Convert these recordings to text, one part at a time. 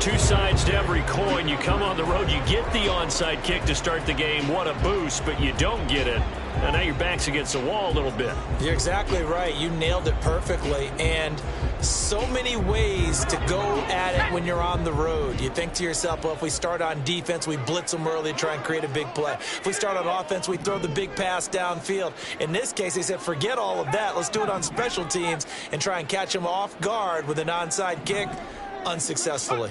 two sides to every coin. You come on the road, you get the onside kick to start the game. What a boost, but you don't get it. And now your back's against the wall a little bit. You're exactly right. You nailed it perfectly. And so many ways to go at it when you're on the road. You think to yourself, well, if we start on defense, we blitz them early, try and create a big play. If we start on offense, we throw the big pass downfield. In this case, they said, forget all of that. Let's do it on special teams and try and catch them off guard with an onside kick unsuccessfully.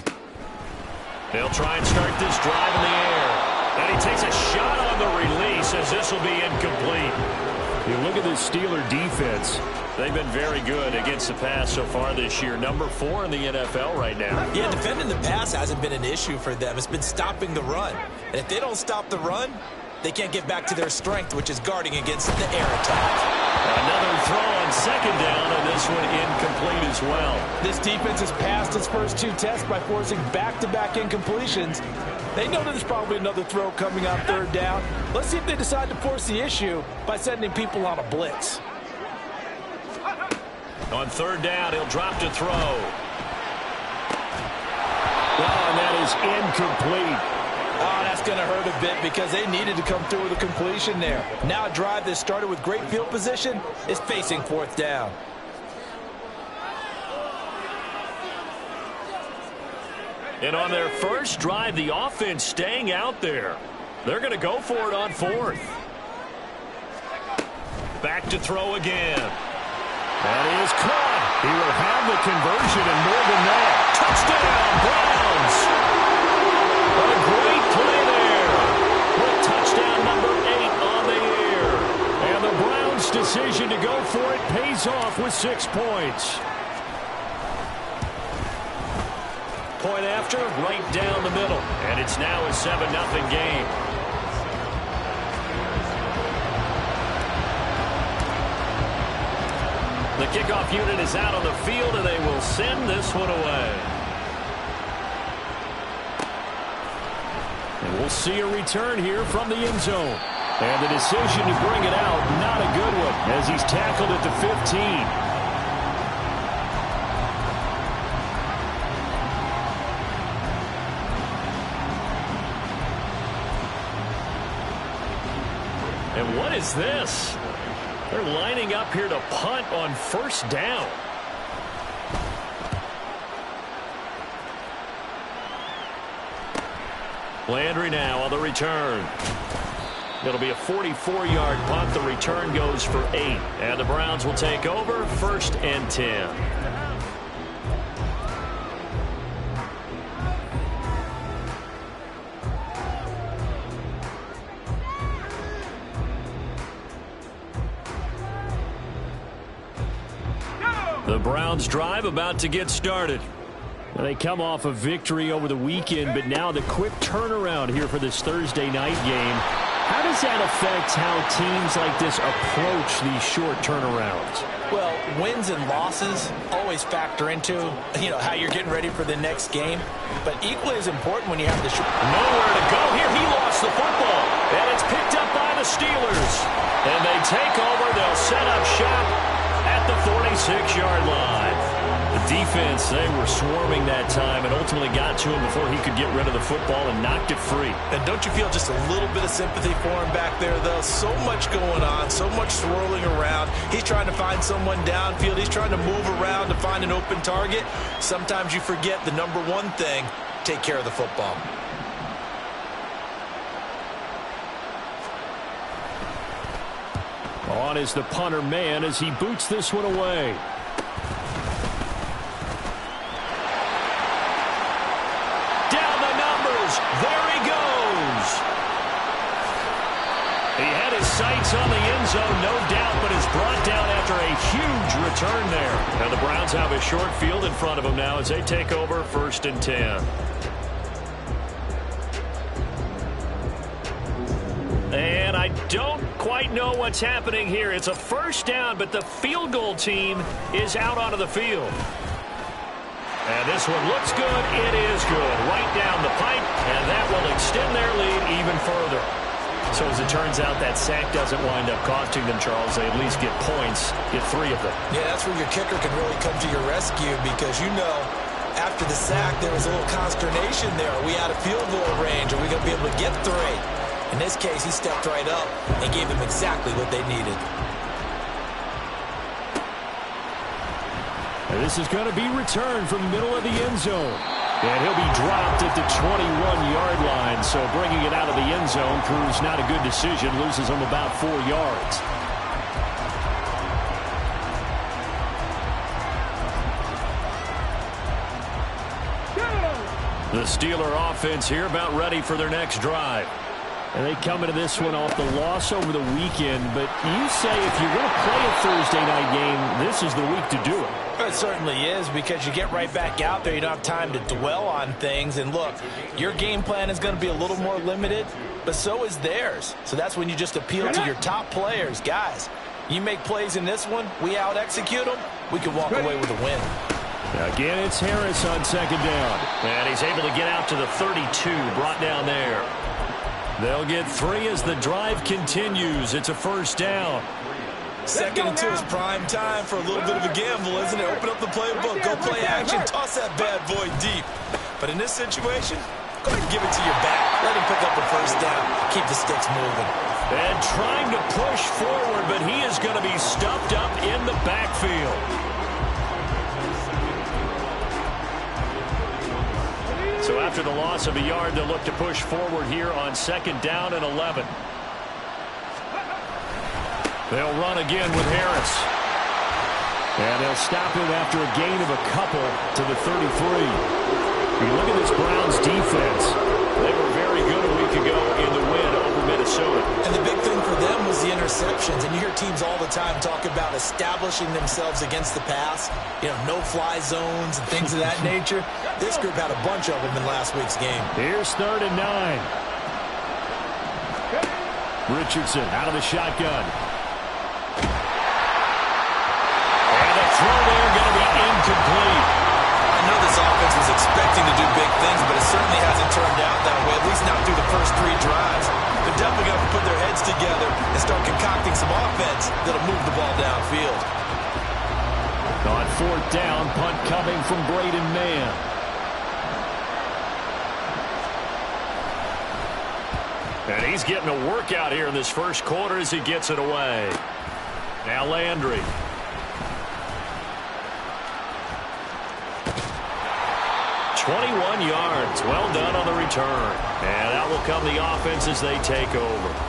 They'll try and start this drive in the air. And he takes a shot on the release as this will be incomplete. You look at this Steeler defense. They've been very good against the pass so far this year. Number 4 in the NFL right now. Yeah, defending the pass hasn't been an issue for them. It's been stopping the run. And if they don't stop the run, they can't get back to their strength, which is guarding against the air attack. Another throw on second down, and this one incomplete as well. This defense has passed its first 2 tests by forcing back-to-back incompletions. They know there's probably another throw coming on third down. Let's see if they decide to force the issue by sending people on a blitz. On third down, he'll drop to throw. Well, and that is incomplete. Oh, that's going to hurt a bit because they needed to come through with a completion there. Now a drive that started with great field position is facing fourth down. And on their first drive, the offense staying out there. They're going to go for it on fourth. Back to throw again. That is caught. He will have the conversion and more than that. Touchdown, Browns. What a great play there. With touchdown number 8 on the year. And the Browns' decision to go for it pays off with 6 points. Point after, right down the middle. And it's now a 7-0 game. The kickoff unit is out on the field, and they will send this one away. And we'll see a return here from the end zone. And the decision to bring it out, not a good one, as he's tackled at the 15. And what is this? They're lining up here to punt on first down. Landry now on the return. It'll be a 44-yard punt. The return goes for 8. And the Browns will take over, 1st and 10. The Browns drive about to get started. They come off a victory over the weekend, but now the quick turnaround here for this Thursday night game. How does that affect how teams like this approach these short turnarounds? Well, wins and losses always factor into, how you're getting ready for the next game. But equally as important when you have the nowhere to go here. He lost the football, and it's picked up by the Steelers. And they take over. They'll set up shop at the 46-yard line. The defense, they were swarming that time and ultimately got to him before he could get rid of the football and knocked it free. And don't you feel just a little bit of sympathy for him back there, though? So much going on, so much swirling around. He's trying to find someone downfield. He's trying to move around to find an open target. Sometimes you forget the number one thing, take care of the football. On is the punter man as he boots this one away. Down the numbers. There he goes. He had his sights on the end zone, no doubt, but is brought down after a huge return there. And the Browns have a short field in front of them now as they take over 1st and 10. And I don't quite know what's happening here. It's a first down, but the field goal team is out onto the field. And this one looks good. It is good. Right down the pipe, and that will extend their lead even further. So as it turns out, that sack doesn't wind up costing them, Charles. They at least get points, get 3 of them. Yeah, that's where your kicker can really come to your rescue because After the sack, there was a little consternation there. Are we out of field goal range? Are we going to be able to get 3? In this case, he stepped right up and gave them exactly what they needed. And this is going to be returned from the middle of the end zone. And he'll be dropped at the 21-yard line. So bringing it out of the end zone proves not a good decision. Loses him about 4 yards. The Steeler offense here about ready for their next drive. And they come into this one off the loss over the weekend. But you say if you're going to play a Thursday night game, this is the week to do it. It certainly is, because you get right back out there. You don't have time to dwell on things. And look, your game plan is going to be a little more limited, but so is theirs. So that's when you just appeal to your top players. Guys, you make plays in this one, we out-execute them, we can walk away with a win. Again, it's Harris on second down. And he's able to get out to the 32, brought down there. They'll get 3 as the drive continues. It's a first down. Second and 2 is prime time for a little bit of a gamble, isn't it? Open up the playbook, go play action, toss that bad boy deep. But in this situation, go ahead and give it to your back. Let him pick up a first down. Keep the sticks moving. And trying to push forward, but he is going to be stuffed up in the backfield. So after the loss of a yard, they'll look to push forward here on second down and 11. They'll run again with Harris. And they'll stop him after a gain of a couple to the 33. You look at this Browns defense. They were very good a week ago in the win over Minnesota. And the big thing for them was the interceptions. And you hear teams all the time talk about establishing themselves against the pass. You know, no-fly zones and things of that nature. This group had a bunch of them in last week's game. Here's 3rd and 9. Richardson out of the shotgun. And the throw there going to be incomplete. I know this offense was expecting to do big things, but it certainly hasn't turned out that way, at least not through the first 3 drives. They're definitely going to put their heads together and start concocting some offense that'll move the ball downfield. On 4th down, punt coming from Braden Mann. And he's getting a workout here in this first quarter as he gets it away. Now Landry. yards. Well done on the return. And out will come the offense as they take over.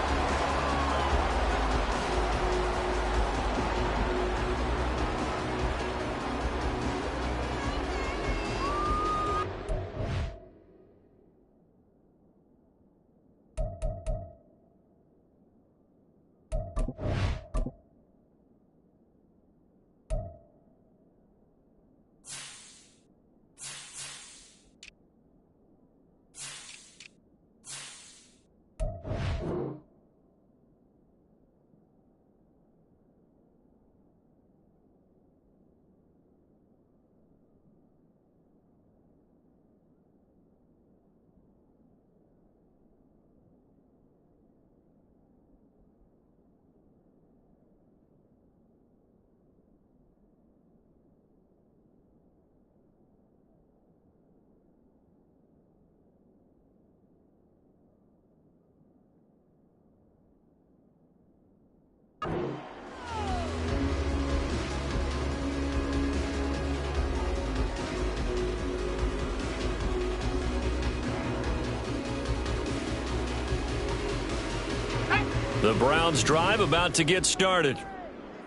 The Browns drive about to get started.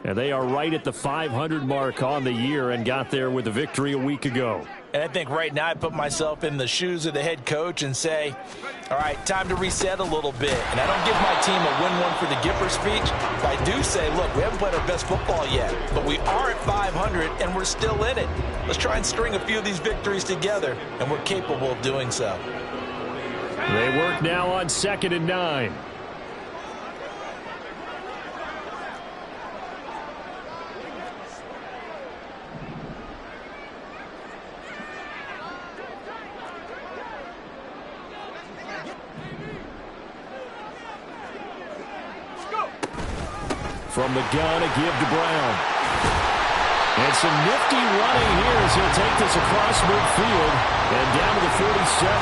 And they are right at the 500 mark on the year and got there with a victory a week ago. And I think right now I put myself in the shoes of the head coach and say, all right, time to reset a little bit. And I don't give my team a win one for the Gipper speech. But I do say, look, we haven't played our best football yet, but we are at 500 and we're still in it. Let's try and string a few of these victories together, and we're capable of doing so. They work now on 2nd and 9. From the gun, a give to Brown. And some nifty running here as he'll take this across midfield and down to the 47.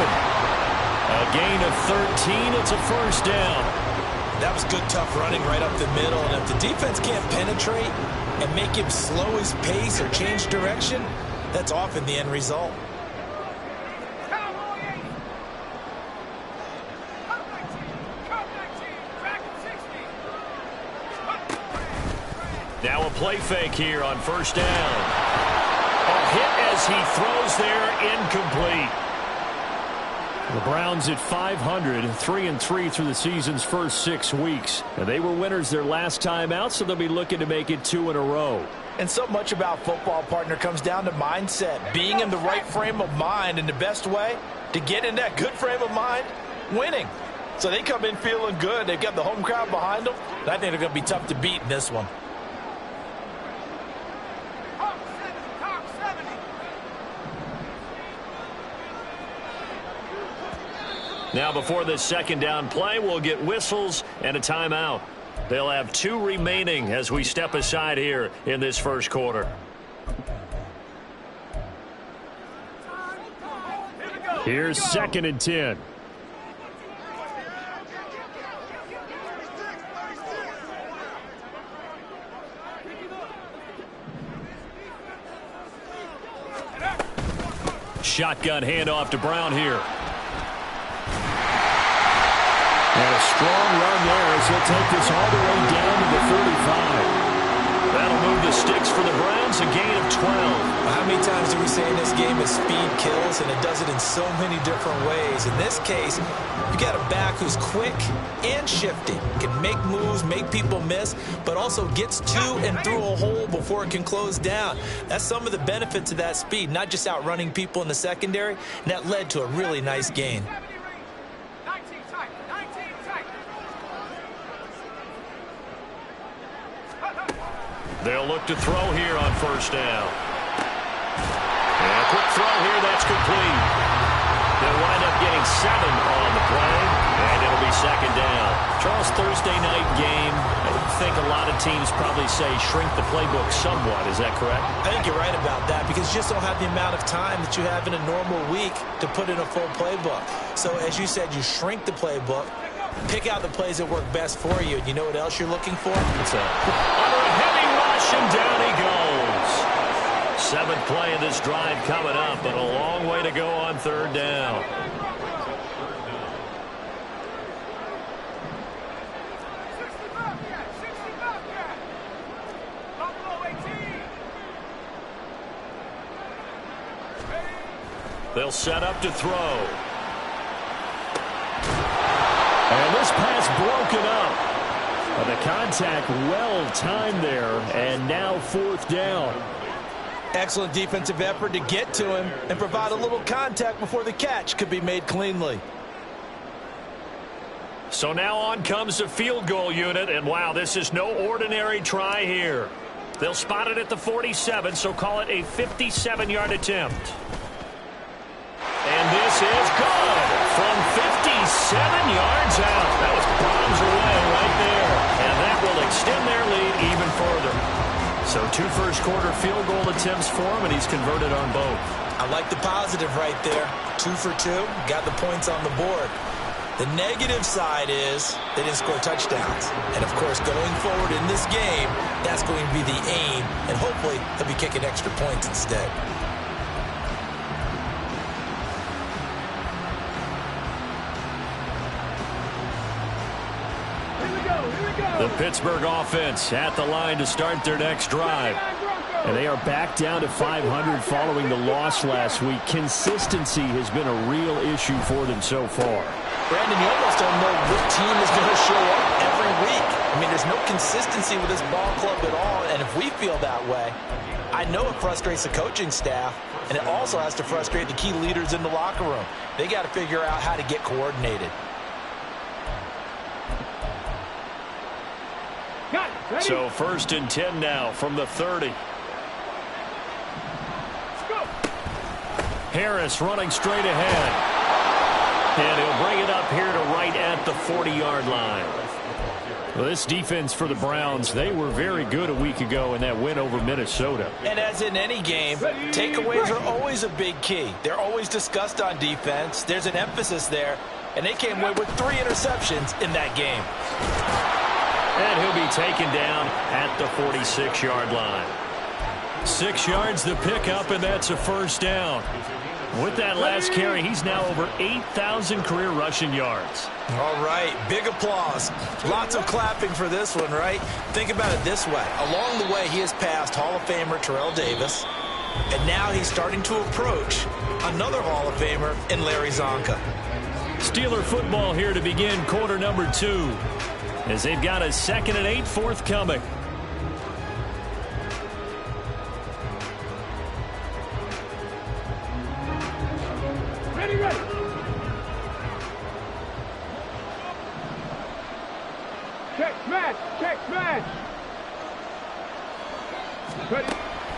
A gain of 13. It's a first down. That was good, tough running right up the middle. And if the defense can't penetrate and make him slow his pace or change direction, that's often the end result. Now a play fake here on first down. A hit as he throws there, incomplete. The Browns at 500, 3-3 through the season's first 6 weeks. And they were winners their last time out, so they'll be looking to make it 2 in a row. And so much about football, partner, comes down to mindset. Being in the right frame of mind, and the best way to get in that good frame of mind, winning. So they come in feeling good. They've got the home crowd behind them. And I think they're going to be tough to beat in this one. Now before this second down play, we'll get whistles and a timeout. They'll have 2 remaining as we step aside here in this first quarter. Here's 2nd and 10. Shotgun handoff to Brown here. And a strong run there as he'll take this all the way down to the 35. That'll move the sticks for the Browns, a gain of 12. How many times do we say in this game that speed kills, and it does it in so many different ways? In this case, you got a back who's quick and shifty, can make moves, make people miss, but also gets to and through a hole before it can close down. That's some of the benefits of that speed, not just outrunning people in the secondary, and that led to a really nice gain. They'll look to throw here on first down. And a quick throw here, that's complete. They'll wind up getting 7 on the play, and it'll be second down. Charles, Thursday night game, I think a lot of teams probably say shrink the playbook somewhat. Is that correct? I think you're right about that because you just don't have the amount of time that you have in a normal week to put in a full playbook. So as you said, you shrink the playbook, pick out the plays that work best for you. And you know what else you're looking for? What's that? Under a heavy rush, and down he goes. 7th play of this drive coming up, but a long way to go on third down. They'll set up to throw. And this pass broken up. The contact well timed there, and now 4th down. Excellent defensive effort to get to him and provide a little contact before the catch could be made cleanly. So now on comes the field goal unit, and wow, this is no ordinary try here. They'll spot it at the 47, so call it a 57-yard attempt. And this is good from 57 yards out. That was bombs away right there. And that will extend their lead even further. So 2 first-quarter field goal attempts for him, and he's converted on both. I like the positive right there. 2 for 2, got the points on the board. The negative side is they didn't score touchdowns. And, of course, going forward in this game, that's going to be the aim. And hopefully he'll be kicking extra points instead. The Pittsburgh offense at the line to start their next drive. And they are back down to 500 following the loss last week. Consistency has been a real issue for them so far. Brandon, you almost don't know what team is going to show up every week. I mean, there's no consistency with this ball club at all, and if we feel that way, I know it frustrates the coaching staff, and it also has to frustrate the key leaders in the locker room. They got to figure out how to get coordinated. So 1st and 10 now from the 30. Harris running straight ahead. And he'll bring it up here to right at the 40-yard line. Well, this defense for the Browns, they were very good a week ago in that win over Minnesota. And as in any game, takeaways are always a big key. They're always discussed on defense. There's an emphasis there, and they came away with 3 interceptions in that game. And he'll be taken down at the 46-yard line. 6 yards the pickup, and that's a first down. With that last carry, he's now over 8,000 career rushing yards. All right, big applause. Lots of clapping for this one, right? Think about it this way. Along the way, he has passed Hall of Famer Terrell Davis, and now he's starting to approach another Hall of Famer in Larry Zonka. Steeler football here to begin quarter number 2, as they've got a 2nd and 8 forthcoming.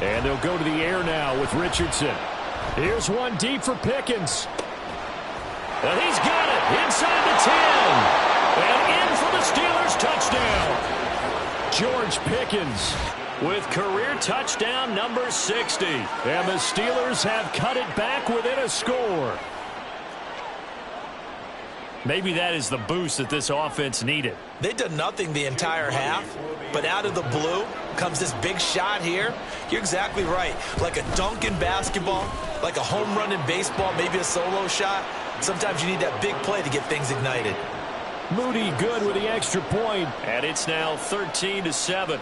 And they'll go to the air now with Richardson. Here's one deep for Pickens. And he's got it inside the 10. And in for the Steelers touchdown. George Pickens with career touchdown number 60. And the Steelers have cut it back within a score. Maybe that is the boost that this offense needed. They did nothing the entire half, but out of the blue comes this big shot here. You're exactly right. Like a dunk in basketball, like a home run in baseball, maybe a solo shot. Sometimes you need that big play to get things ignited. Moody good with the extra point, and it's now 13-7.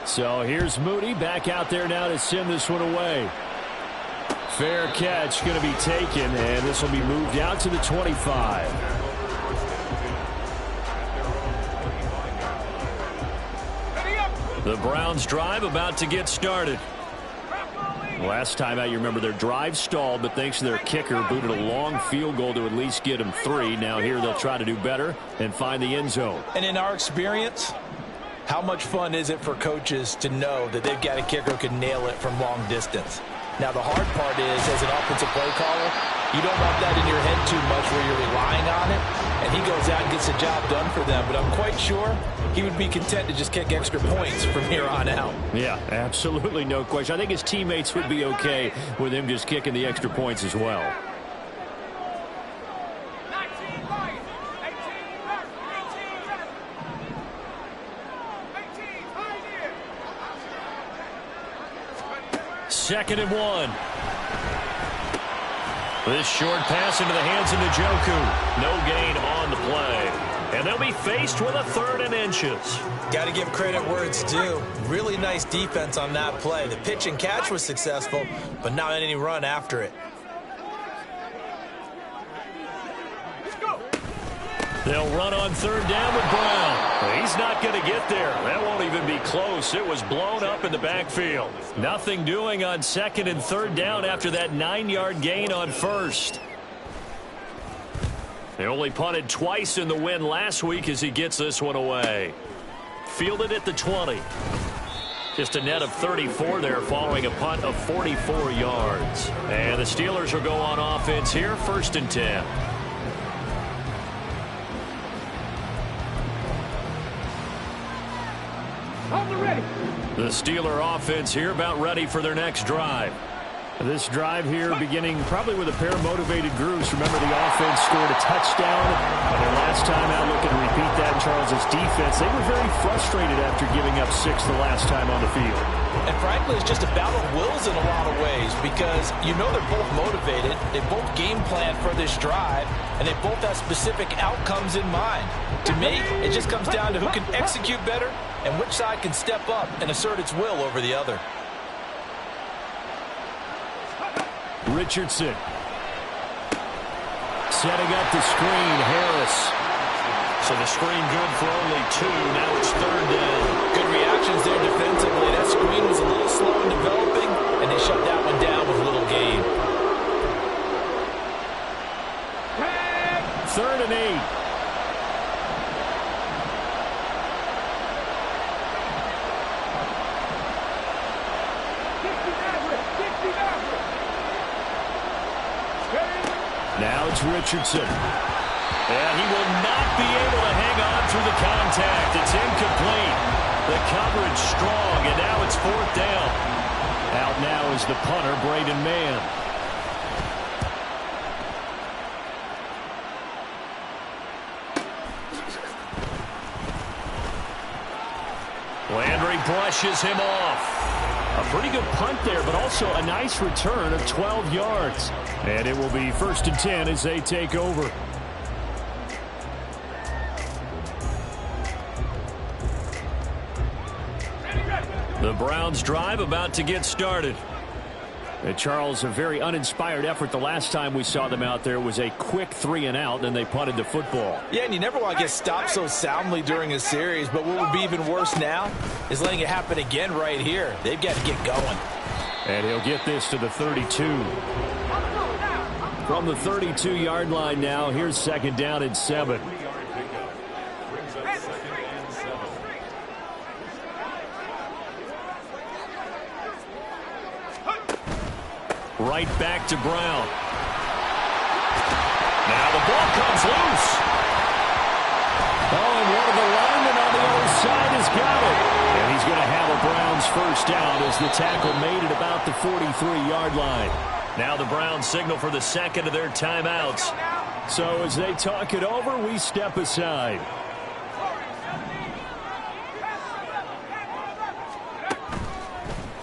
So here's Moody back out there now to send this one away. Fair catch going to be taken, and this will be moved out to the 25. The Browns drive about to get started. Last time out, you remember their drive stalled, but thanks to their kicker, booted a long field goal to at least get them 3. Now here they'll try to do better and find the end zone. And in our experience, how much fun is it for coaches to know that they've got a kicker who can nail it from long distance? Now, the hard part is, as an offensive play caller, you don't want that in your head too much where you're relying on it, and he goes out and gets the job done for them. But I'm quite sure he would be content to just kick extra points from here on out. Yeah, absolutely no question. I think his teammates would be okay with him just kicking the extra points as well. Second and 1. This short pass into the hands of Njoku. No gain on the play. And they'll be faced with a 3rd and inches. Got to give credit where it's due. Really nice defense on that play. The pitch and catch was successful, but not any run after it. They'll run on 3rd down with Brown. He's not going to get there. That won't even be close. It was blown up in the backfield. Nothing doing on 2nd and 3rd down after that 9-yard gain on 1st. They only punted twice in the win last week as he gets this one away. Fielded at the 20. Just a net of 34 there following a punt of 44 yards. And the Steelers will go on offense here, 1st and 10. The Steeler offense here about ready for their next drive. This drive here beginning probably with a pair of motivated groups. Remember, the offense scored a touchdown on their last time out. Looking to repeat that in Charles's defense. They were very frustrated after giving up 6 the last time on the field. And frankly, it's just a battle of wills in a lot of ways because you know they're both motivated. They both game plan for this drive, and they both have specific outcomes in mind. To me, it just comes down to who can execute better and which side can step up and assert its will over the other. Richardson setting up the screen. Harris. So the screen good for only 2. Now it's 3rd down. Good reactions there defensively. That screen was a little slow in developing, and they shut that one down with little gain. 3rd and 8. Now is Richardson. And he will not be able to hang on through the contact. It's incomplete. The coverage strong, and now it's 4th down. Out now is the punter, Braden Mann. Landry brushes him off. A pretty good punt there, but also a nice return of 12 yards. And it will be 1st and 10 as they take over. The Browns drive about to get started. And Charles, a very uninspired effort the last time we saw them out there was a quick 3 and out, and they punted the football. Yeah, and you never want to get stopped so soundly during a series, but what would be even worse now is letting it happen again right here. They've got to get going. And he'll get this to the 32. From the 32-yard line now, here's 2nd down and 7. Right back to Brown. Now the ball comes loose. Oh, and one of the linemen on the other side has got it. And he's going to have a Browns 1st down as the tackle made it about the 43-yard line. Now the Browns signal for the 2nd of their timeouts. So as they talk it over, we step aside.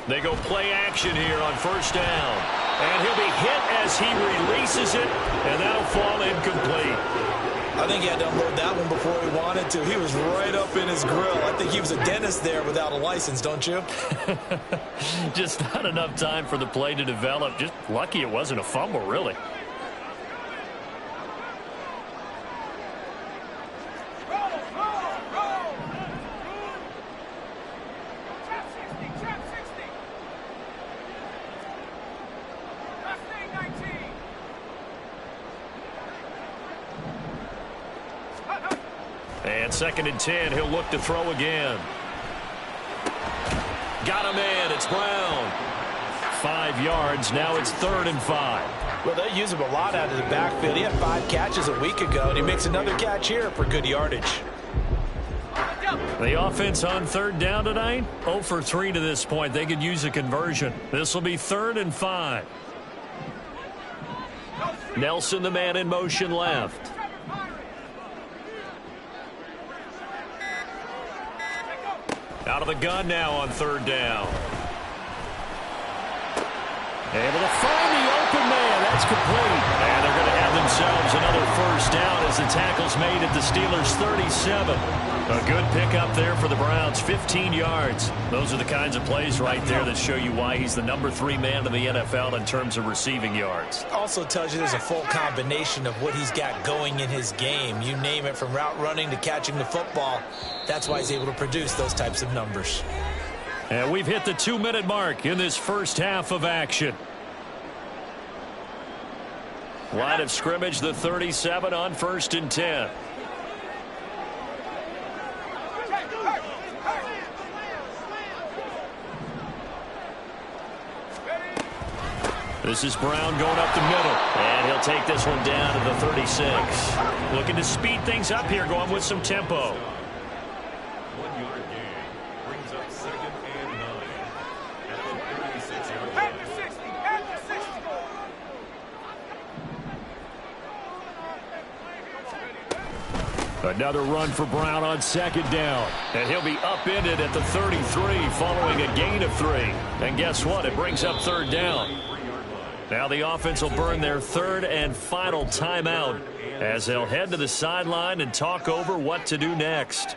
They go play action here on 1st down. And he'll be hit as he releases it, and that'll fall incomplete. I think he had to unload that one before he wanted to. He was right up in his grill. I think he was a dentist there without a license, don't you? Just not enough time for the play to develop. Just lucky it wasn't a fumble, really. And 2nd and 10, he'll look to throw again. Got him in, it's Brown. 5 yards, now it's 3rd and 5. Well, they use him a lot out of the backfield. He had 5 catches a week ago, and he makes another catch here for good yardage. The offense on 3rd down tonight, 0 for 3 to this point. They could use a conversion. This will be 3rd and 5. Nelson, the man in motion left. Out of the gun now on 3rd down. Able to find the open man. That's complete. And they're going to have themselves another 1st down as the tackle's made at the Steelers' 37. A good pickup there for the Browns, 15 yards. Those are the kinds of plays right there that show you why he's the number 3 man in the NFL in terms of receiving yards. Also tells you there's a full combination of what he's got going in his game. You name it, from route running to catching the football. That's why he's able to produce those types of numbers. And we've hit the 2-minute mark in this first half of action. Line of scrimmage, the 37 on 1st and 10. This is Brown going up the middle. And he'll take this one down to the 36. Looking to speed things up here, going with some tempo. 1-yard gain brings up 2nd and 9 at the 36-yard line. Another run for Brown on 2nd down. And he'll be upended at the 33 following a gain of 3. And guess what? It brings up 3rd down. Now the offense will burn their 3rd and final timeout as they'll head to the sideline and talk over what to do next.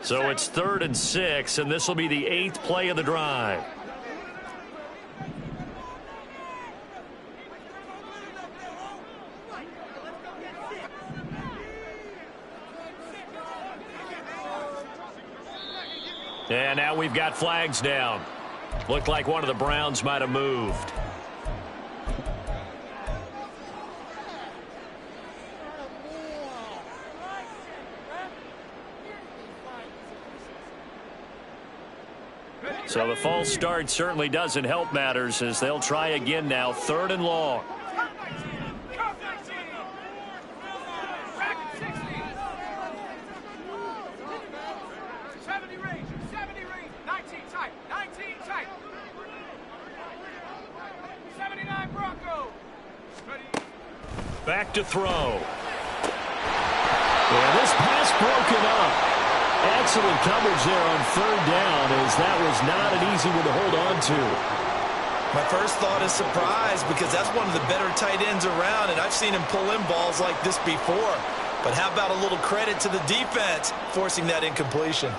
So it's 3rd and 6, and this will be the 8th play of the drive. And now we've got flags down. Looked like one of the Browns might have moved. So the false start certainly doesn't help matters as they'll try again now, 3rd and long. Back to throw. And this pass broken up. Excellent coverage there on 3rd down, as that was not an easy one to hold on to. My first thought is surprise, because that's one of the better tight ends around, and I've seen him pull in balls like this before. But how about a little credit to the defense forcing that incompletion?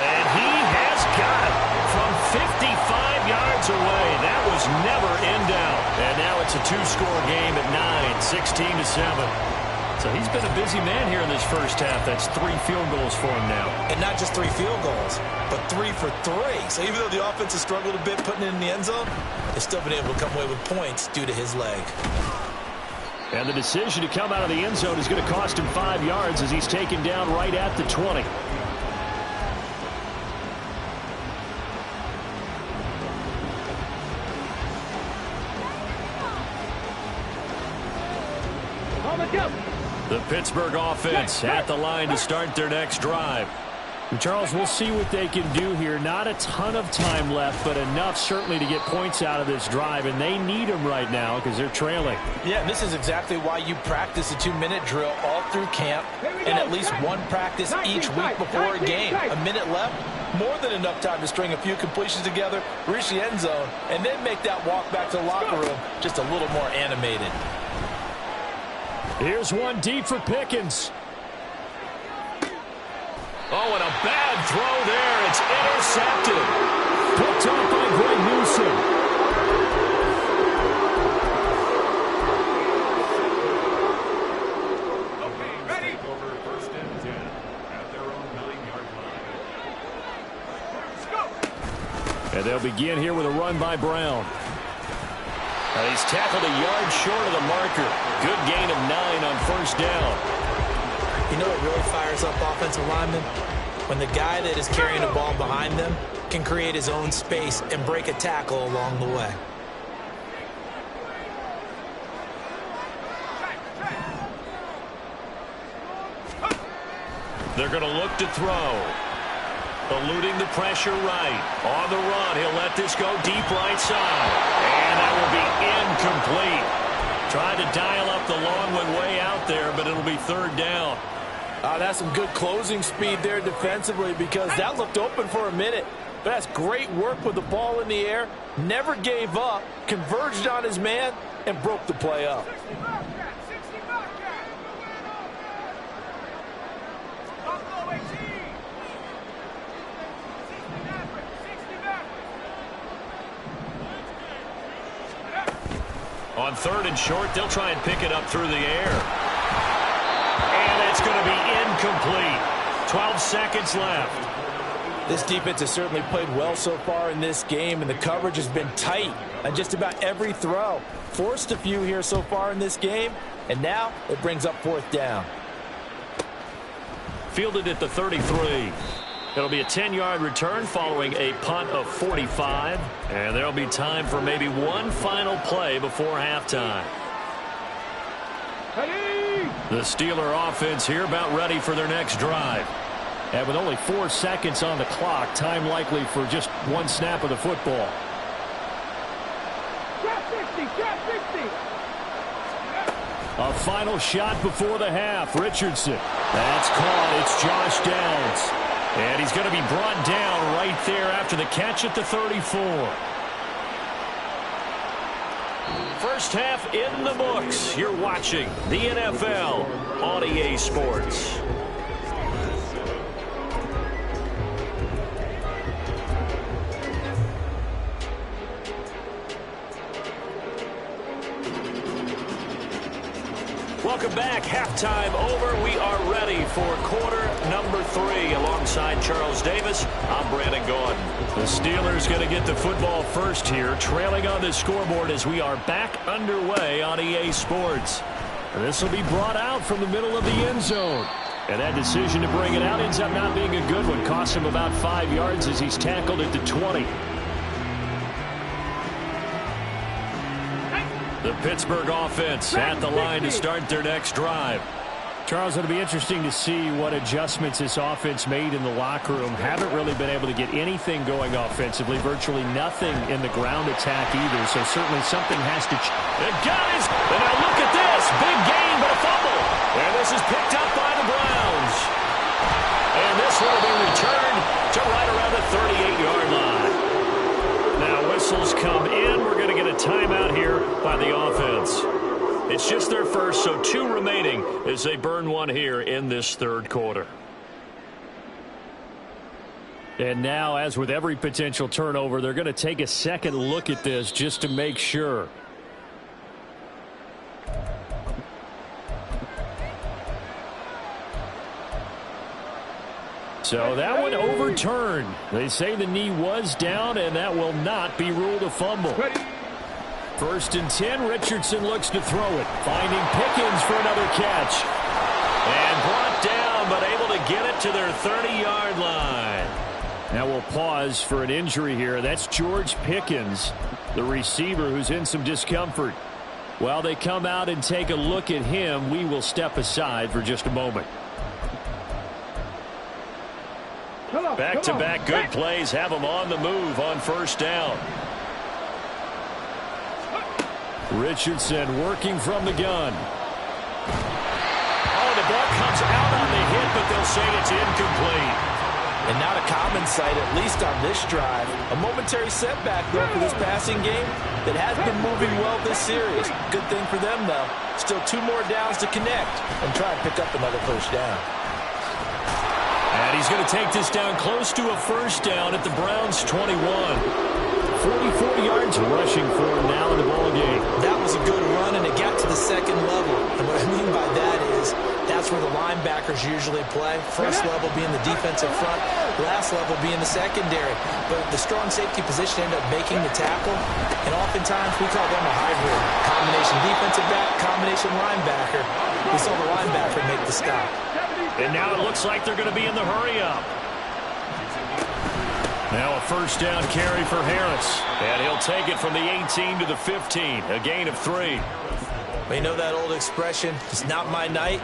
And he has got it from 55 yards away. That was never in doubt. And now it's a 2-score game at 9, 16-7. So he's been a busy man here in this first half. That's 3 field goals for him now. And not just 3 field goals, but 3 for 3. So even though the offense has struggled a bit putting it in the end zone, they've still been able to come away with points due to his leg. And the decision to come out of the end zone is going to cost him 5 yards as he's taken down right at the 20. The Pittsburgh offense at the line to start their next drive. And Charles, we'll see what they can do here. Not a ton of time left, but enough certainly to get points out of this drive, and they need them right now because they're trailing. Yeah, and this is exactly why you practice a 2-minute drill all through camp and at least one practice each week before a game. A minute left, more than enough time to string a few completions together, reach the end zone, and then make that walk back to the locker room just a little more animated. Here's one deep for Pickens. Oh, and a bad throw there. It's intercepted. Picked up by Greg Newsome. Okay, ready. Over 1st and 10 at their own 9-yard line. And they'll begin here with a run by Brown. And he's tackled a yard short of the marker. Good gain of 9 on 1st down. You know what really fires up offensive linemen? When the guy that is carrying the ball behind them can create his own space and break a tackle along the way. They're going to look to throw. Eluding the pressure right. On the run, he'll let this go deep right side. And that will be incomplete. Tried to dial up the long one way out there, but it'll be 3rd down. That's some good closing speed there defensively, because that looked open for a minute. But that's great work with the ball in the air. Never gave up, converged on his man, and broke the play up. On 3rd and short, they'll try and pick it up through the air. And it's going to be incomplete. 12 seconds left. This defense has certainly played well so far in this game, and the coverage has been tight on just about every throw. Forced a few here so far in this game, and now it brings up 4th down. Fielded at the 33. It'll be a 10-yard return following a punt of 45. And there'll be time for maybe one final play before halftime. The Steeler offense here about ready for their next drive. And with only 4 seconds on the clock, time likely for just one snap of the football. A final shot before the half. Richardson. That's caught. It's Josh Downs. And he's going to be brought down right there after the catch at the 34. First half in the books. You're watching the NFL on EA Sports. Welcome back. Halftime over. We are ready for quarter number 3. Alongside Charles Davis, I'm Brandon Gaudin. The Steelers going to get the football first here, trailing on the scoreboard as we are back underway on EA Sports. This will be brought out from the middle of the end zone. And that decision to bring it out ends up not being a good one. Costs him about 5 yards as he's tackled at the 20. The Pittsburgh offense at the line to start their next drive. Charles, it'll be interesting to see what adjustments this offense made in the locker room. Haven't really been able to get anything going offensively. Virtually nothing in the ground attack either. So certainly something has to change. And now look at this. Big gain, but a fumble. And this is picked up by the Browns. And this will be returned to right around the 38-yard line. Now whistles come in. We're going to get a timeout here by the offense. It's just their first, so 2 remaining as they burn one here in this third quarter. And now, as with every potential turnover, they're going to take a second look at this just to make sure. So that one overturned. They say the knee was down, and that will not be ruled a fumble. First and 10, Richardson looks to throw it. Finding Pickens for another catch. And brought down, but able to get it to their 30-yard line. Now we'll pause for an injury here. That's George Pickens, the receiver who's in some discomfort. While they come out and take a look at him, we will step aside for just a moment. Back-to-back good plays have them on the move on first down. Richardson working from the gun. Oh, the ball comes out on the hit, but they'll say it's incomplete. And not a common sight, at least on this drive. A momentary setback, though, for this passing game that has been moving well this series. Good thing for them, though. Still 2 more downs to connect and try and pick up another first down. And he's going to take this down close to a first down at the Browns' 21. 44 yards rushing for him now in the ballgame. That was a good run, and it got to the second level. And what I mean by that is that's where the linebackers usually play. First level being the defensive front, last level being the secondary. But the strong safety position ended up making the tackle, and oftentimes we call them a hybrid. Combination defensive back, combination linebacker. We saw the linebacker make the stop. And now it looks like they're going to be in the hurry-up. Now a first down carry for Harris. And he'll take it from the 18 to the 15. A gain of 3. You know that old expression, it's not my night?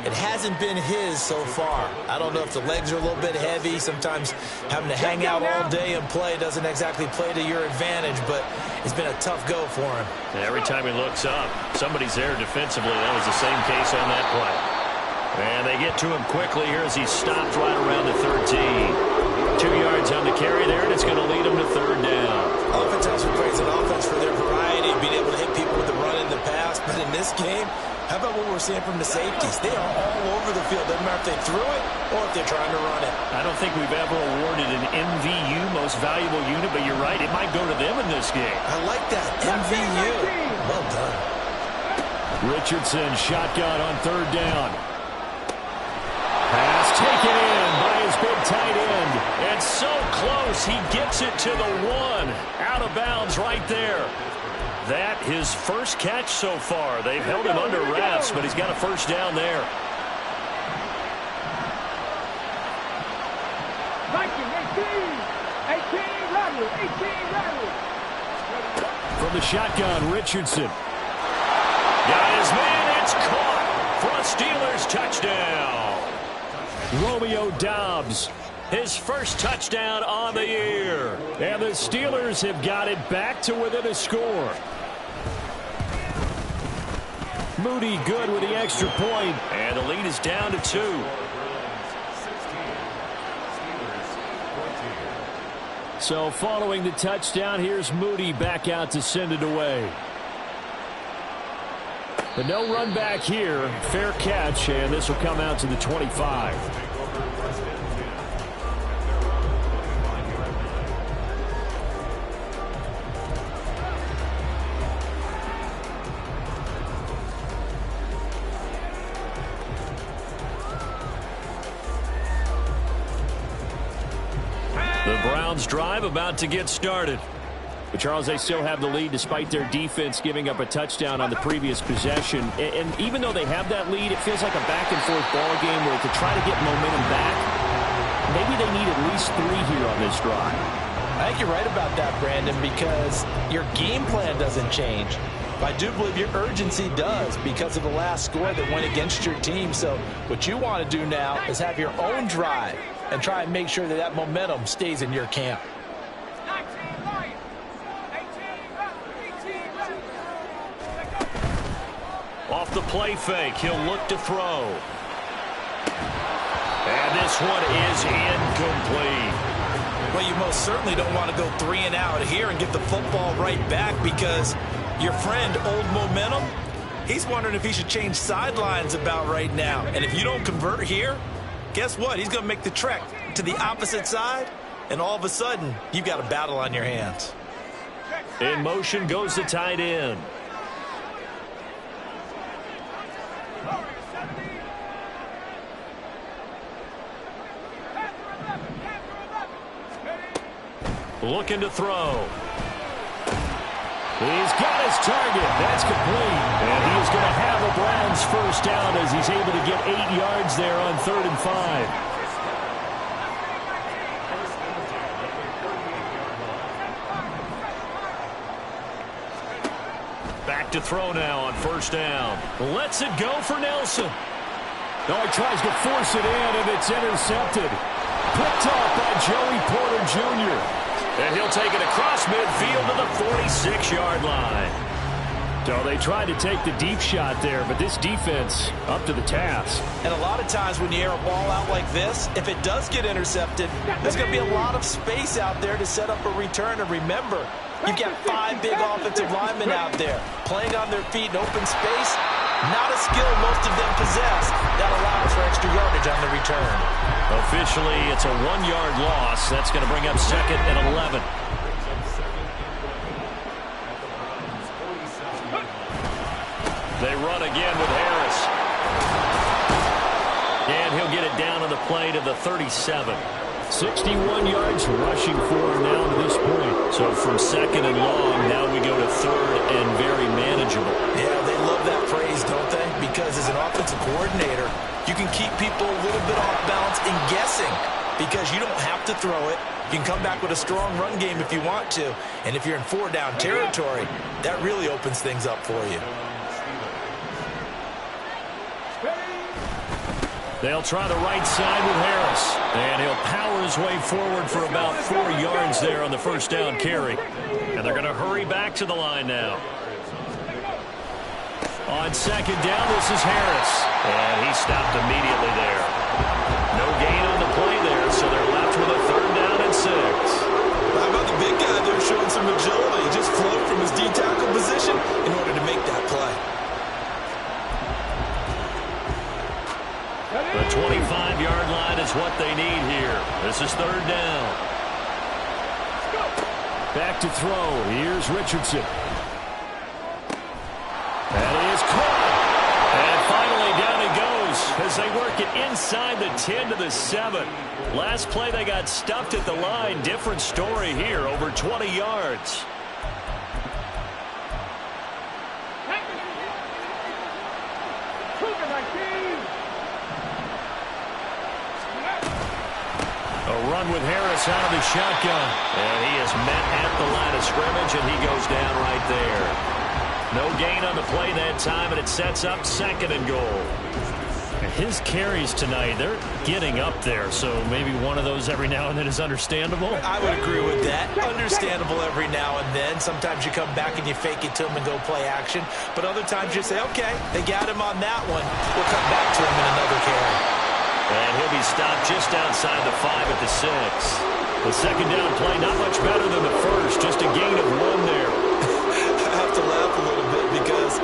It hasn't been his so far. I don't know if the legs are a little bit heavy. Sometimes having to hang out all day and play doesn't exactly play to your advantage, but it's been a tough go for him. And every time he looks up, somebody's there defensively. That was the same case on that play. And they get to him quickly here as he stopped right around the 13. 2 yards on the carry there, and it's going to lead him to third down. Offense has to praise an offense for their variety, being able to hit people with the run in the pass. But in this game, how about what we're seeing from the safeties? They are all over the field. Doesn't matter if they threw it or if they're trying to run it. I don't think we've ever awarded an MVU, most valuable unit, but you're right. It might go to them in this game. I like that. MVU. Well done. Richardson, shotgun on third down. Pass taken in by his big tight end. And so close, he gets it to the 1. Out of bounds right there. That his first catch so far. They've held him under wraps, but he's got a first down there. From the shotgun, Richardson. Got his man, it's caught for a Steelers touchdown. Romeo Doubs, his first touchdown on the year. And the Steelers have got it back to within a score. Moody good with the extra point, and the lead is down to 2. So following the touchdown, here's Moody back out to send it away. But no run back here. Fair catch, and this will come out to the 25. The Browns drive about to get started. But, Charles, they still have the lead despite their defense giving up a touchdown on the previous possession. And even though they have that lead, it feels like a back-and-forth ball game where to try to get momentum back, maybe they need at least 3 here on this drive. I think you're right about that, Brandon, because your game plan doesn't change. But I do believe your urgency does because of the last score that went against your team. So what you want to do now is have your own drive and try and make sure that that momentum stays in your camp. Off the play fake, he'll look to throw. And this one is incomplete. Well, you most certainly don't want to go 3 and out here and get the football right back because your friend, Old Momentum, he's wondering if he should change sidelines about right now. And if you don't convert here, guess what? He's going to make the trek to the opposite side, and all of a sudden, you've got a battle on your hands. In motion goes the tight end. Looking to throw. He's got his target. That's complete. And he is going to have a Browns first down as he's able to get 8 yards there on 3rd and 5. Back to throw now on 1st down. Lets it go for Nelson. Oh, he tries to force it in, and it's intercepted. Picked off by Joey Porter Jr. And he'll take it across midfield to the 46-yard line. So they tried to take the deep shot there, but this defense up to the task. And a lot of times when you air a ball out like this, if it does get intercepted, there's going to be a lot of space out there to set up a return. And remember, you've got 5 big offensive linemen out there playing on their feet in open space. Not a skill most of them possess. That allows for extra yardage on the return. Officially, it's a 1-yard loss. That's going to bring up 2nd and 11. They run again with Harris. And he'll get it down on the play to the 37. 61 yards rushing for him now to this point. So from 2nd and long, now we go to 3rd and very manageable. Yeah, they love that phrase, don't they? Because as an offensive coordinator, you can keep people a little bit off balance and guessing because you don't have to throw it. You can come back with a strong run game if you want to. And if you're in 4-down territory, that really opens things up for you. They'll try the right side with Harris. And he'll power his way forward for about 4 yards there on the 1st down carry. And they're going to hurry back to the line now. On 2nd down, this is Harris. And he stopped immediately there. No gain on the play there, so they're left with a 3rd down and 6. How about the big guy there showing some agility? He just flowed from his D-tackle position in order to make that play. The 25-yard line is what they need here. This is 3rd down. Back to throw. Here's Richardson. That is caught. And finally down he goes as they work it inside the 10 to the 7. Last play they got stuffed at the line. Different story here, over 20 yards. A run with Harris out of the shotgun. And he is met at the line of scrimmage, and he goes down right there. No gain on the play that time, and it sets up 2nd and goal. His carries tonight, they're getting up there, so maybe one of those every now and then is understandable. I would agree with that. Understandable every now and then. Sometimes you come back and you fake it to him and go play action. But other times you say, okay, they got him on that one. We'll come back to him in another carry. And he'll be stopped just outside the 5 at the 6. The 2nd down play, not much better than the first. Just a gain of 1 there. I have to laugh a little bit because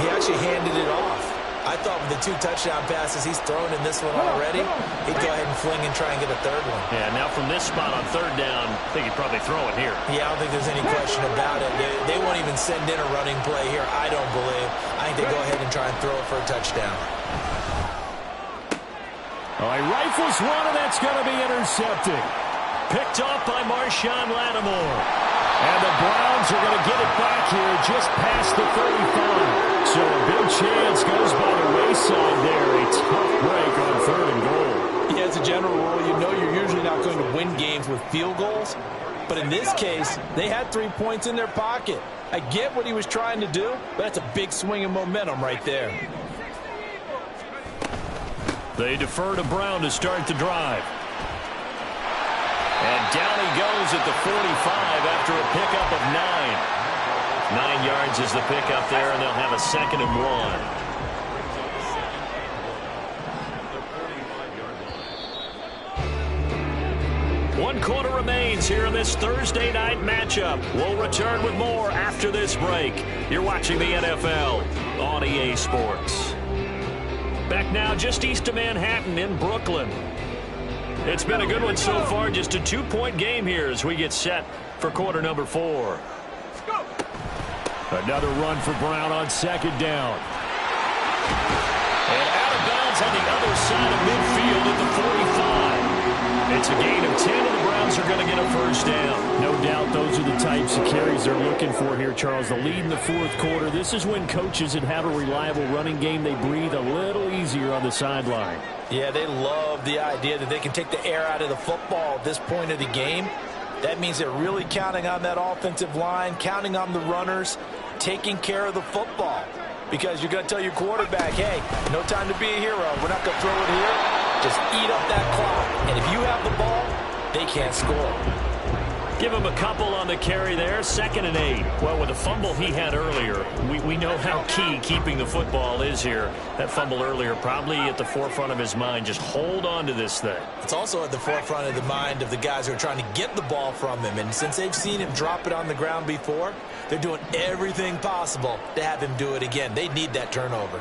he actually handed it off. I thought with the 2 touchdown passes he's thrown in this one already, he'd go ahead and fling and try and get a 3rd one. Yeah, now from this spot on 3rd down, I think he'd probably throw it here. Yeah, I don't think there's any question about it. They won't even send in a running play here, I don't believe. I think they go ahead and try and throw it for a touchdown. Oh, he rifles one, and that's going to be intercepted. Picked off by Marshawn Lattimore. And the Browns are going to get it back here just past the 35. So a big chance goes by the wayside there. A tough break on 3rd and goal. Yeah, as a general rule, you know you're usually not going to win games with field goals. But in this case, they had 3 points in their pocket. I get what he was trying to do, but that's a big swing of momentum right there. They defer to Brown to start the drive. And down he goes at the 45 after a pickup of 9. 9 yards is the pickup there, and they'll have a 2nd and 1. 1 quarter remains here in this Thursday night matchup. We'll return with more after this break. You're watching the NFL on EA Sports. Back now just east of Manhattan in Brooklyn. It's been a good one so far. Just a 2-point game here as we get set for quarter number 4. Another run for Brown on 2nd down. And out of bounds on the other side of midfield at the 45. It's a gain of 10, and the Browns are going to get a 1st down. No doubt those are the types of carries they're looking for here, Charles. The lead in the 4th quarter. This is when coaches that have a reliable running game, they breathe a little easier on the sideline. Yeah, they love the idea that they can take the air out of the football at this point of the game. That means they're really counting on that offensive line, counting on the runners, taking care of the football. Because you're going to tell your quarterback, hey, no time to be a hero. We're not going to throw it here. Just eat up that clock. And if you have the ball, they can't score. Give him a couple on the carry there. 2nd and 8. Well, with the fumble he had earlier, we know how key keeping the football is here. That fumble earlier probably at the forefront of his mind. Just hold on to this thing. It's also at the forefront of the mind of the guys who are trying to get the ball from him. And since they've seen him drop it on the ground before, they're doing everything possible to have him do it again. They need that turnover.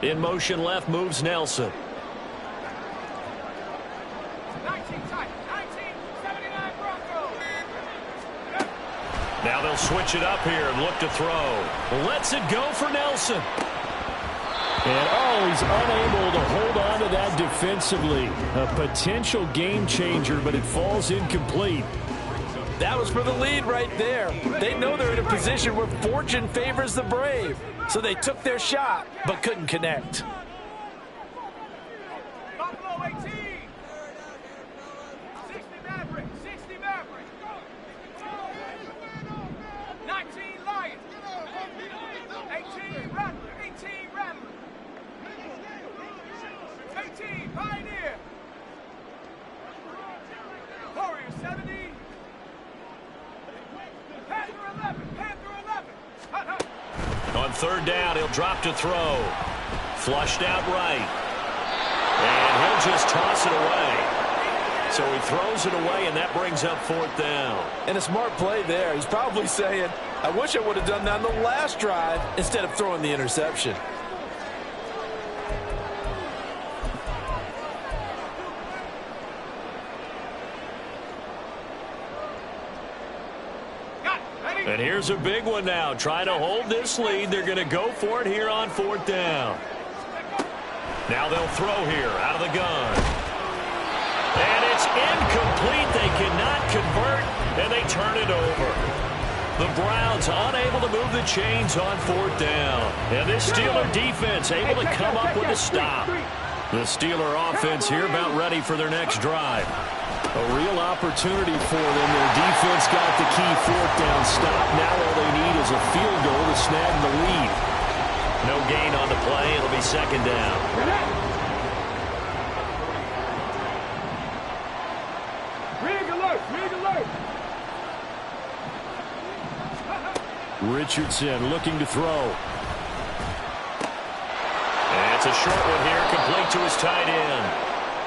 In motion left moves Nelson. 1979 Broncos. Now they'll switch it up here and look to throw. Lets it go for Nelson. And he's unable to hold on to that defensively. A potential game changer, but it falls incomplete. That was for the lead right there. They know they're in a position where fortune favors the brave. So they took their shot, but couldn't connect. Buffalo 18. 60 Maverick. 60 Maverick. 19 Lions. 18 Rattler. 18 Rattler. 18 Pioneer. Warrior 70. Panther 11. Panther 11. Hut, hut. On 3rd down, he'll drop to throw. Flushed out right. And he'll just toss it away. So he throws it away, and that brings up 4th down. And a smart play there. He's probably saying, I wish I would have done that on the last drive instead of throwing the interception. And here's a big one now. Trying to hold this lead. They're going to go for it here on 4th down. Now they'll throw here out of the gun. And it's incomplete. They cannot convert, and they turn it over. The Browns unable to move the chains on 4th down. And this Steeler defense able to come up with a stop. The Steeler offense here about ready for their next drive. A real opportunity for them. Their defense got the key 4th down stop. Now all they need is a field goal to snag the lead. No gain on the play. It'll be 2nd down. Rig alert. Rig alert. Richardson looking to throw. And it's a short one here, complete to his tight end.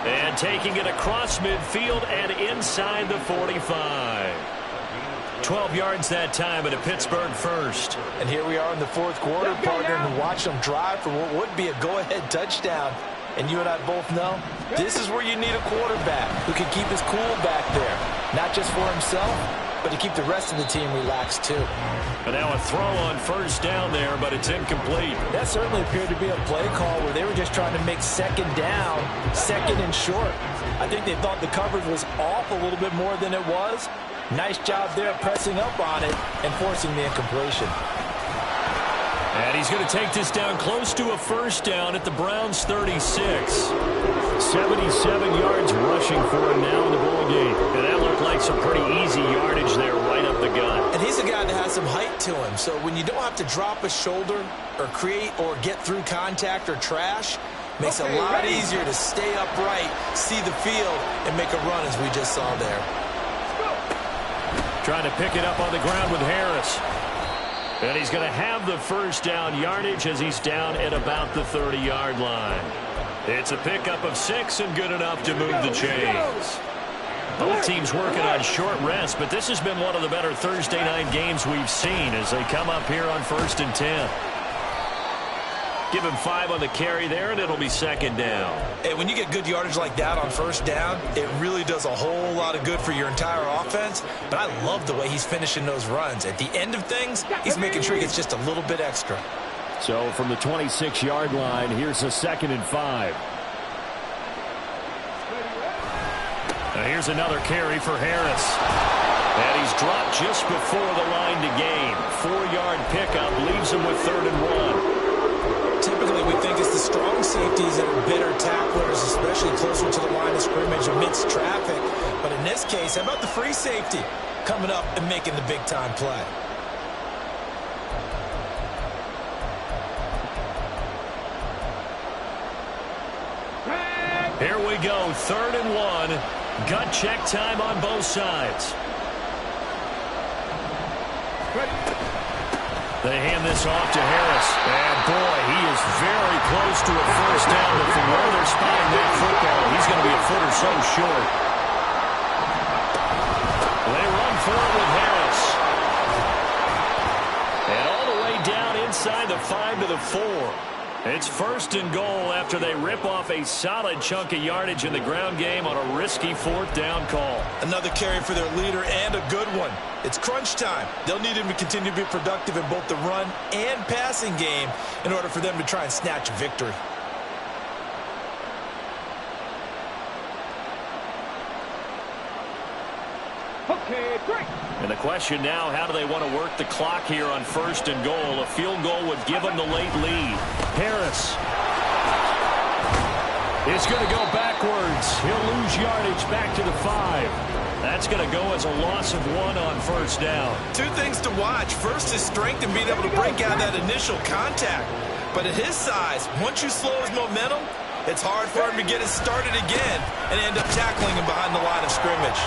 And taking it across midfield and inside the 45. 12 yards that time, and a Pittsburgh 1st. And here we are in the 4th quarter, partner, and watch them drive for what would be a go-ahead touchdown. And you and I both know this is where you need a quarterback who can keep his cool back there, not just for himself, but to keep the rest of the team relaxed too. And now a throw on first down there, but it's incomplete. That certainly appeared to be a play call where they were just trying to make second down, second and short. I think they thought the coverage was off a little bit more than it was. Nice job there pressing up on it and forcing the incompletion. And he's going to take this down close to a first down at the Browns' 36. 77 yards rushing for him now in the ball game. And that looked like some pretty easy yardage there right up the gut. And he's a guy that has some height to him, so when you don't have to drop a shoulder or create or get through contact or trash, makes it a lot easier to stay upright, see the field, and make a run as we just saw there. Trying to pick it up on the ground with Harris. And he's going to have the first down yardage as he's down at about the 30-yard line. It's a pickup of 6 and good enough to move the chains. Both teams working on short rest, but this has been one of the better Thursday night games we've seen as they come up here on 1st and 10. Give him 5 on the carry there, and it'll be second down. And when you get good yardage like that on first down, it really does a whole lot of good for your entire offense. But I love the way he's finishing those runs. At the end of things, he's making sure he gets just a little bit extra. So from the 26-yard line, here's a 2nd and 5. Now here's another carry for Harris. And he's dropped just before the line to gain. 4-yard pickup leaves him with 3rd and 1. Typically, we think it's the strong safeties that are better tacklers, especially closer to the line of scrimmage amidst traffic. But in this case, how about the free safety coming up and making the big-time play? Here we go, 3rd and 1. Gut check time on both sides. They hand this off to Harris. And, boy, he is very close to a first down. But from where they're spotting that football, he's going to be a foot or so short. They run for it with Harris. And all the way down inside the 5 to the 4. It's 1st and goal after they rip off a solid chunk of yardage in the ground game on a risky 4th down call. Another carry for their leader and a good one. It's crunch time. They'll need him to continue to be productive in both the run and passing game in order for them to try and snatch a victory. Okay, great. And the question now, how do they want to work the clock here on 1st and goal? A field goal would give them the late lead. Harris is going to go backwards. He'll lose yardage back to the 5. That's going to go as a loss of 1 on 1st down. 2 things to watch. First, his strength and being able to break out that initial contact. But at his size, once you slow his momentum, it's hard for him to get it started again and end up tackling him behind the line of scrimmage.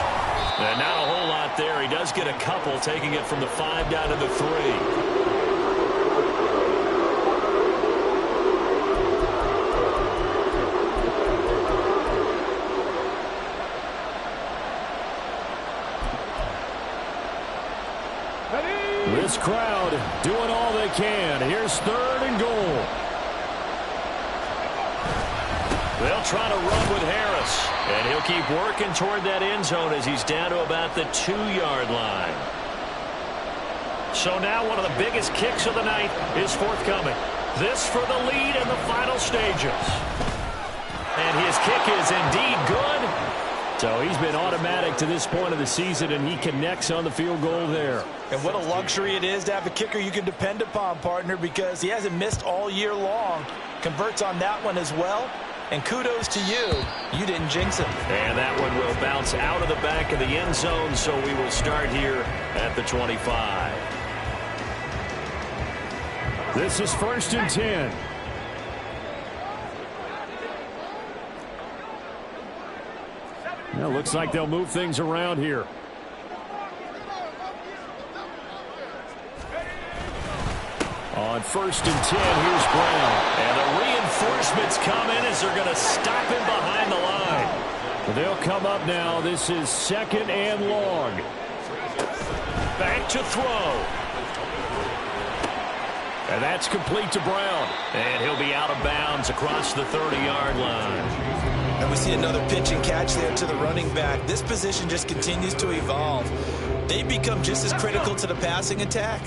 And not a whole lot there. He does get a couple, taking it from the 5 down to the 3. This crowd doing all they can. Here's 3rd and goal. They'll try to run with Harris. And he'll keep working toward that end zone as he's down to about the 2-yard line. So now one of the biggest kicks of the night is forthcoming. This for the lead in the final stages. And his kick is indeed good. So he's been automatic to this point of the season, and he connects on the field goal there. And what a luxury it is to have a kicker you can depend upon, partner, because he hasn't missed all year long. Converts on that one as well. And kudos to you. You didn't jinx him. And that one will bounce out of the back of the end zone, so we will start here at the 25. This is 1st and 10. Now looks like they'll move things around here. On 1st and 10, here's Brown. And the reinforcements come in as they're going to stop him behind the line. They'll come up now. This is 2nd and long. Back to throw. And that's complete to Brown. And he'll be out of bounds across the 30-yard line. And we see another pitch and catch there to the running back. This position just continues to evolve. they become just as critical to the passing attack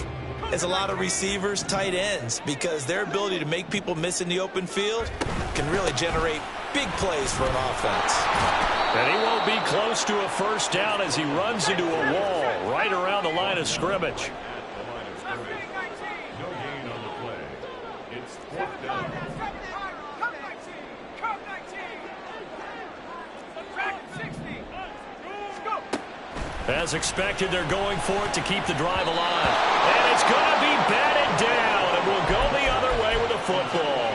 as a lot of receivers, tight ends, because their ability to make people miss in the open field can really generate big plays for an offense. And he won't be close to a first down as he runs into a wall right around the line of scrimmage. No gain on the play. It's 4th down. As expected, they're going for it to keep the drive alive. And it's going to be batted down, and will go the other way with a football.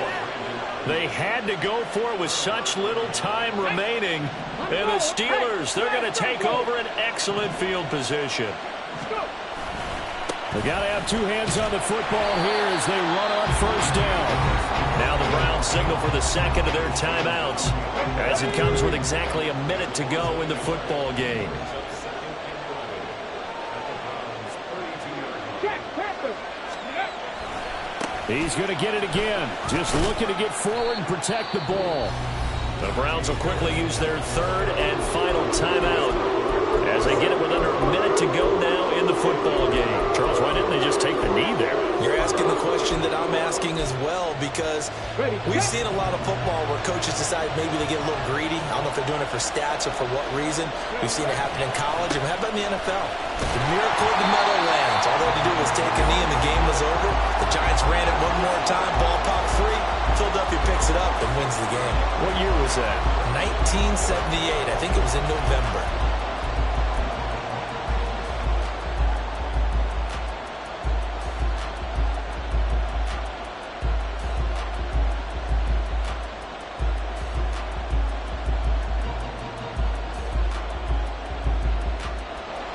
They had to go for it with such little time remaining. And the Steelers, they're going to take over an excellent field position. They got to have two hands on the football here as they run on first down. Now the Browns signal for the second of their timeouts as it comes with exactly a minute to go in the football game. He's going to get it again. Just looking to get forward and protect the ball. The Browns will quickly use their third and final timeout as they get it with under a minute to go now in the football game. Charles, why didn't they just take the knee there? You're asking the question that I'm asking as well, because we've seen a lot of football where coaches decide maybe they get a little greedy. I don't know if they're doing it for stats or for what reason. We've seen it happen in college. And how about in the NFL? The miracle of the Meadowlands. All they had to do was take a knee and the game was over. The Giants ran it one more time. Ball popped free. Philadelphia picks it up and wins the game. What year was that? 1978. I think it was in November.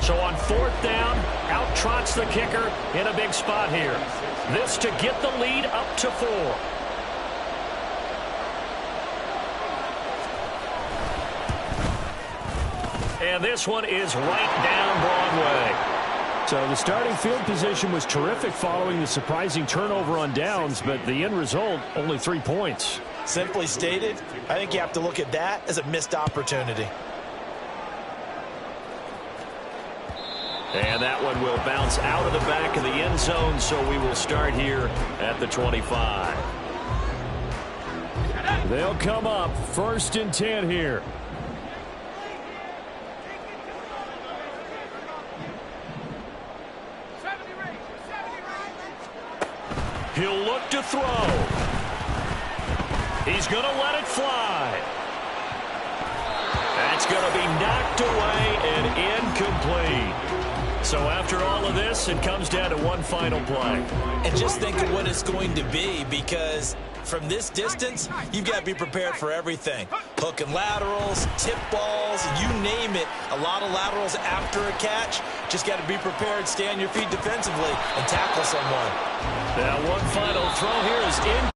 So on 4th down, out trots the kicker in a big spot here. This to get the lead up to 4. And this one is right down Broadway. So the starting field position was terrific following the surprising turnover on downs, but the end result, only 3 points. Simply stated, I think you have to look at that as a missed opportunity. And that one will bounce out of the back of the end zone, so we will start here at the 25. They'll come up 1st and 10 here. He'll look to throw. He's going to let it fly. That's going to be knocked away and incomplete. So after all of this, it comes down to one final play. And just think of what it's going to be, because from this distance, you've got to be prepared for everything. Hook and laterals, tip balls, you name it. A lot of laterals after a catch. Just got to be prepared, stay on your feet defensively, and tackle someone. Now one final throw here is